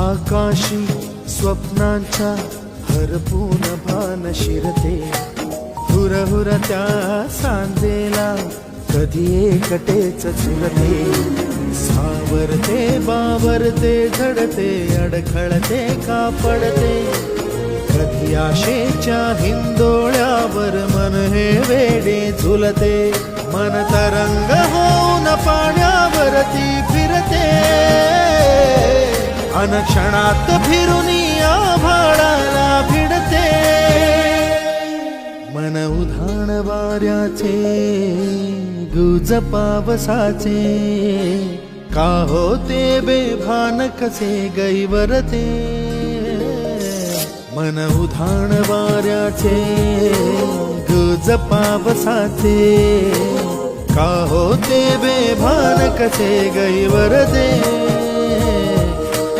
आकाशी स्वप्नांच्या हरपून भान शिरते, हुरहुर त्या सांजेला कधी एकटेच झुलते, सावरते बावरते झडते अडखळते का पडते, कधी आशेच्या हिंदोळ्यावर मन हे वेडे झुलते, मन तरंग होऊन पाण्यावरती फिरते, अनक्षणात फिरून आभाळाला भिडते, मन उधाण वाऱ्याचे गुज पावसाचे, का होते बेभान कसे गैवरते, मन उधाण वाऱ्याचे गुज पावसाचे, का होते बेभान कसे गैवरते.